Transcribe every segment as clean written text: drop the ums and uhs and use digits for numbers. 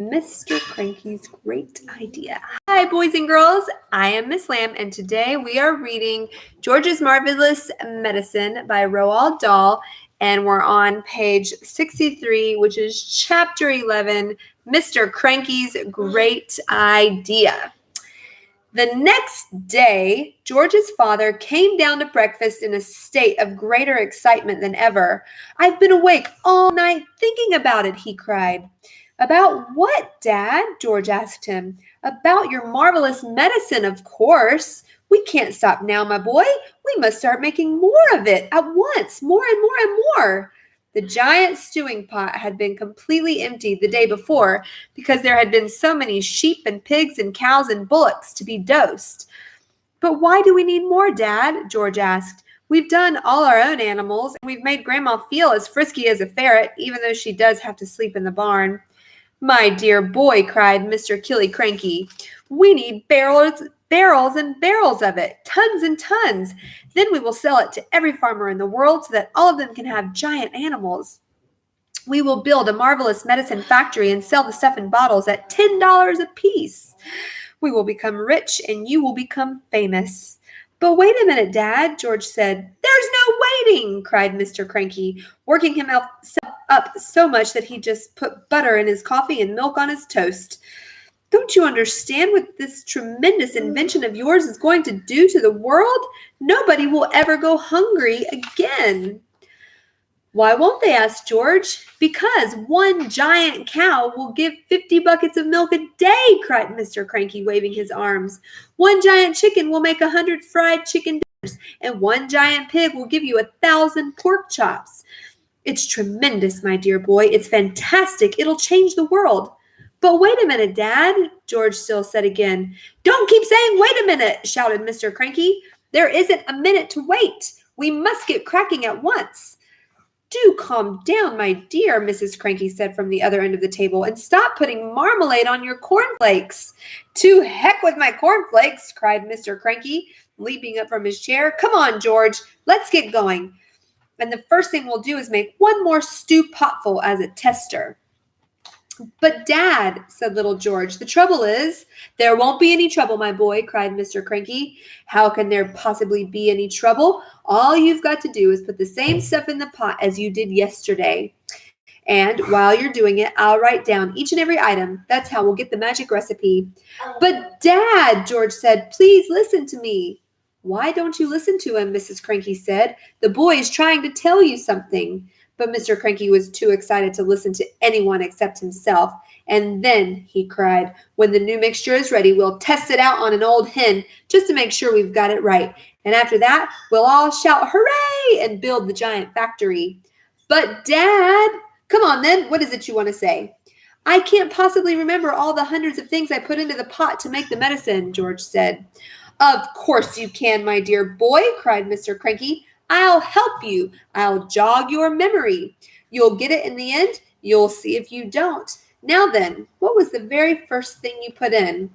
Mr. Cranky's Great Idea. Hi, boys and girls. I am Miss Lamb, and today we are reading George's Marvelous Medicine by Roald Dahl, and we're on page 63, which is chapter 11, Mr. Cranky's Great Idea. The next day, George's father came down to breakfast in a state of greater excitement than ever. "I've been awake all night thinking about it," he cried. "About what, Dad?" George asked him. "About your marvelous medicine, of course. We can't stop now, my boy. We must start making more of it at once, more and more and more." The giant stewing pot had been completely emptied the day before because there had been so many sheep and pigs and cows and bullocks to be dosed. "But why do we need more, Dad?" George asked. "We've done all our own animals, and we've made Grandma feel as frisky as a ferret, even though she does have to sleep in the barn." "My dear boy," cried Mr. Killycranky, "we need barrels and barrels of it, tons and tons. Then we will sell it to every farmer in the world so that all of them can have giant animals. We will build a marvelous medicine factory and sell the stuff in bottles at $10 apiece. We will become rich and you will become famous." "But wait a minute, Dad," George said. "There's no waiting," cried Mr. Cranky, working himself up so much that he just put butter in his coffee and milk on his toast. "Don't you understand what this tremendous invention of yours is going to do to the world? Nobody will ever go hungry again." "Why won't they?" asked George. "Because one giant cow will give 50 buckets of milk a day," cried Mr. Cranky, waving his arms. "One giant chicken will make 100 fried chicken dinners, and one giant pig will give you 1,000 pork chops. It's tremendous, my dear boy. It's fantastic. It'll change the world." "But wait a minute, Dad," George still said again. "Don't keep saying wait a minute," shouted Mr. Cranky. "There isn't a minute to wait. We must get cracking at once." "Do calm down, my dear," Mrs. Cranky said from the other end of the table, "and stop putting marmalade on your cornflakes." "To heck with my cornflakes," cried Mr. Cranky, leaping up from his chair. "Come on, George, let's get going. And the first thing we'll do is make one more stew potful as a tester." "But, Dad," said little George, "the trouble is—" "There won't be any trouble, my boy," cried Mr. Cranky. "How can there possibly be any trouble? All you've got to do is put the same stuff in the pot as you did yesterday. And while you're doing it, I'll write down each and every item. That's how we'll get the magic recipe." "But, Dad," George said, "please listen to me." "Why don't you listen to him?" Mrs. Cranky said. "The boy is trying to tell you something." But Mr. Cranky was too excited to listen to anyone except himself. "And then," he cried, "when the new mixture is ready, we'll test it out on an old hen just to make sure we've got it right. And after that, we'll all shout hooray and build the giant factory." "But, Dad—" "Come on, then. What is it you want to say?" "I can't possibly remember all the hundreds of things I put into the pot to make the medicine," George said. "Of course you can, my dear boy," cried Mr. Cranky. "I'll help you. I'll jog your memory. You'll get it in the end. You'll see if you don't. Now then, what was the very first thing you put in?"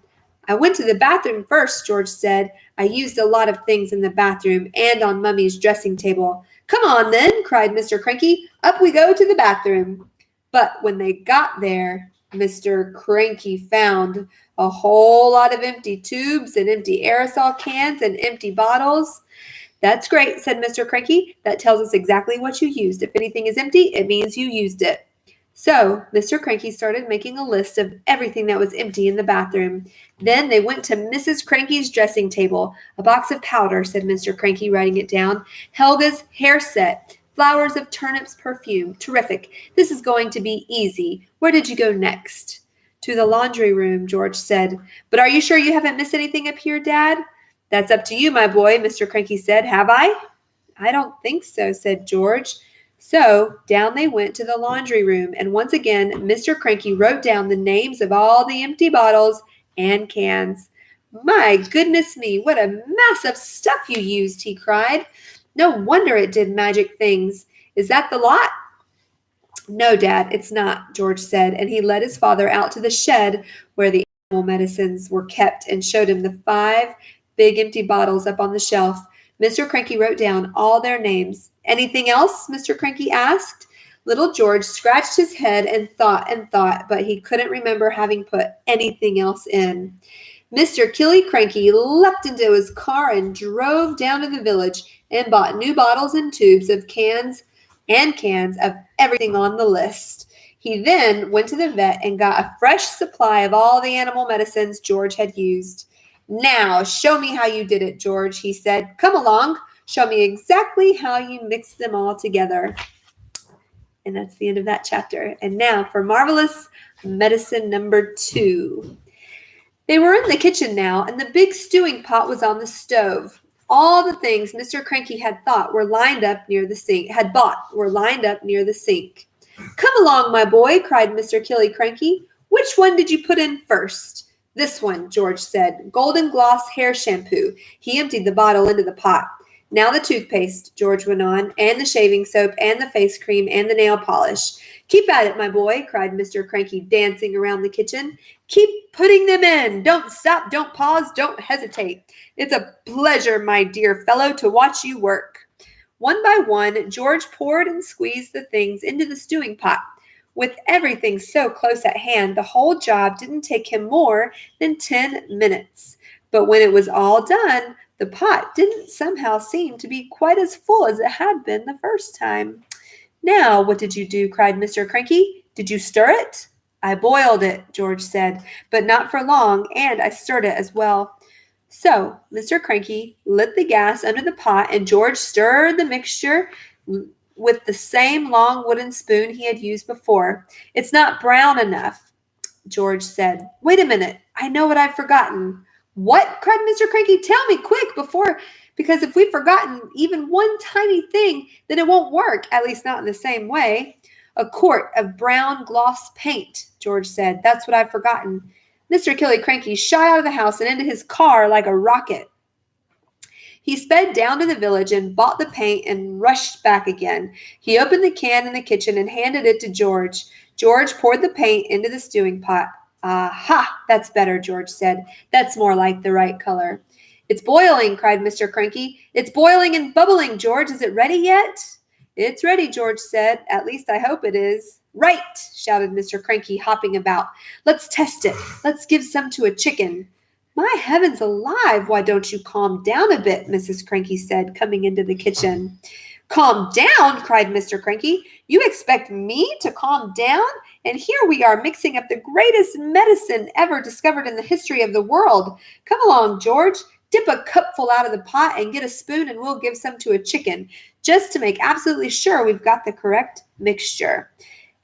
"I went to the bathroom first," George said. "I used a lot of things in the bathroom and on Mummy's dressing table." "Come on, then," cried Mr. Cranky. "Up we go to the bathroom." But when they got there, Mr. Cranky found a whole lot of empty tubes and empty aerosol cans and empty bottles. "That's great," said Mr. Cranky. "That tells us exactly what you used. If anything is empty, it means you used it." So Mr. Cranky started making a list of everything that was empty in the bathroom. Then they went to Mrs. Cranky's dressing table. "A box of powder," said Mr. Cranky, writing it down. "Helga's hair set. Flowers of turnips perfume. Terrific. This is going to be easy. Where did you go next?" "To the laundry room," George said. "But are you sure you haven't missed anything up here, Dad?" "That's up to you, my boy," Mr. Cranky said. "Have I?" "I don't think so," said George. So down they went to the laundry room, and once again Mr. Cranky wrote down the names of all the empty bottles and cans. "My goodness me, what a mass of stuff you used," he cried. "No wonder it did magic things. Is that the lot?" "No, Dad, it's not," George said, and he led his father out to the shed where the animal medicines were kept and showed him the 5 big empty bottles up on the shelf. Mr. Cranky wrote down all their names. "Anything else?" Mr. Cranky asked. Little George scratched his head and thought, but he couldn't remember having put anything else in. Mr. Killiecranky leapt into his car and drove down to the village and bought new bottles and tubes of cans of everything on the list. He then went to the vet and got a fresh supply of all the animal medicines George had used. Now, show me how you did it, George, he said. Come along. Show me exactly how you mixed them all together. And that's the end of that chapter. And now for Marvelous Medicine number 2. They were in the kitchen now, and the big stewing pot was on the stove. All the things Mr. Cranky had thought were lined up near the sink, were lined up near the sink. Come along, my boy, cried Mr. Killiecranky. Which one did you put in first? This one, George said. Golden Gloss hair shampoo. He emptied the bottle into the pot. Now the toothpaste, George went on, and the shaving soap, and the face cream, and the nail polish. Keep at it, my boy, cried Mr. Cranky, dancing around the kitchen. Keep putting them in. Don't stop, don't pause, don't hesitate. It's a pleasure, my dear fellow, to watch you work. One by one, George poured and squeezed the things into the stewing pot. With everything so close at hand, the whole job didn't take him more than 10 minutes. But when it was all done, the pot didn't somehow seem to be quite as full as it had been the first time. Now, what did you do? Cried Mr. Cranky. Did you stir it? I boiled it, George said, but not for long, and I stirred it as well. So, Mr. Cranky lit the gas under the pot, and George stirred the mixture with the same long wooden spoon he had used before. It's not brown enough, George said. Wait a minute. I know what I've forgotten. What? Cried Mr. Cranky. Tell me quick because if we've forgotten even one tiny thing, then it won't work, at least not in the same way. A quart of brown gloss paint, George said. That's what I've forgotten. Mr. Killiecranky shot out of the house and into his car like a rocket. He sped down to the village and bought the paint and rushed back again. He opened the can in the kitchen and handed it to George. George poured the paint into the stewing pot. Aha, that's better, George said. That's more like the right color. It's boiling, cried Mr. Cranky. It's boiling and bubbling, George. Is it ready yet? It's ready, George said. At least I hope it is. Right, shouted Mr. Cranky, hopping about. Let's test it. Let's give some to a chicken. My heavens alive, why don't you calm down a bit, Mrs. Cranky said, coming into the kitchen. Calm down, cried Mr. Cranky. You expect me to calm down? And here we are mixing up the greatest medicine ever discovered in the history of the world. Come along, George. Dip a cupful out of the pot and get a spoon and we'll give some to a chicken, just to make absolutely sure we've got the correct mixture.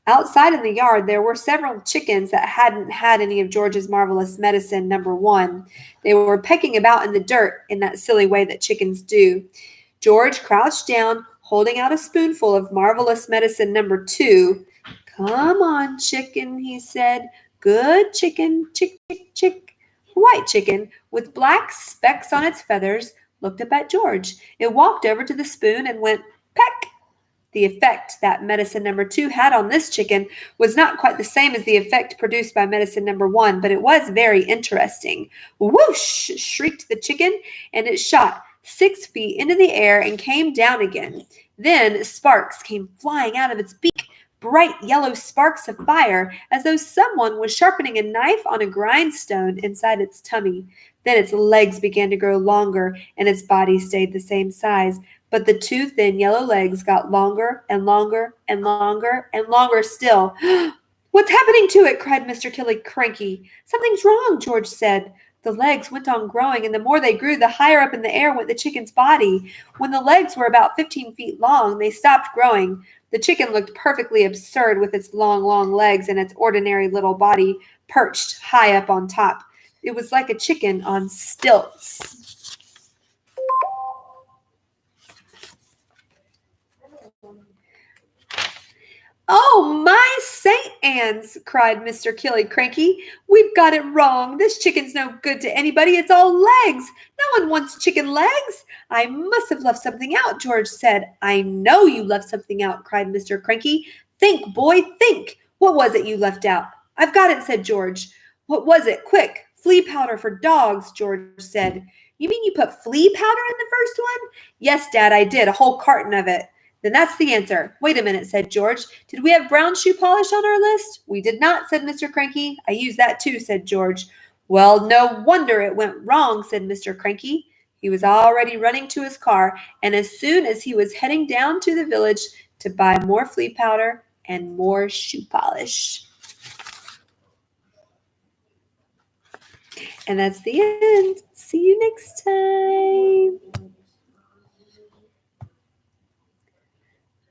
Outside in the yard, there were several chickens that hadn't had any of George's marvelous medicine number 1. They were pecking about in the dirt in that silly way that chickens do. George crouched down, holding out a spoonful of marvelous medicine number 2. Come on, chicken, he said. Good chicken, chick, chick, chick. White chicken, with black specks on its feathers, looked up at George. It walked over to the spoon and went peck. The effect that medicine number 2 had on this chicken was not quite the same as the effect produced by medicine number 1, but it was very interesting. Whoosh! Shrieked the chicken, and it shot 6 feet into the air and came down again. Then sparks came flying out of its beak, bright yellow sparks of fire, as though someone was sharpening a knife on a grindstone inside its tummy. Then its legs began to grow longer, and its body stayed the same size. But the 2 thin yellow legs got longer and longer and longer and longer still. What's happening to it? Cried Mr. Killiecranky. Something's wrong, George said. The legs went on growing, and the more they grew, the higher up in the air went the chicken's body. When the legs were about 15 feet long, they stopped growing. The chicken looked perfectly absurd with its long, long legs and its ordinary little body perched high up on top. It was like a chicken on stilts. Oh, my St. Anne's, cried Mr. Killiecranky. We've got it wrong. This chicken's no good to anybody. It's all legs. No one wants chicken legs. I must have left something out, George said. I know you left something out, cried Mr. Cranky. Think, boy, think. What was it you left out? I've got it, said George. What was it? Quick. Flea powder for dogs, George said. You mean you put flea powder in the first one? Yes, Dad, I did. A whole carton of it. Then that's the answer. Wait a minute, said George. Did we have brown shoe polish on our list? We did not, said Mr. Cranky. I used that too, said George. Well, no wonder it went wrong, said Mr. Cranky. He was already running to his car, and as soon as he was heading down to the village to buy more flea powder and more shoe polish. And that's the end. See you next time.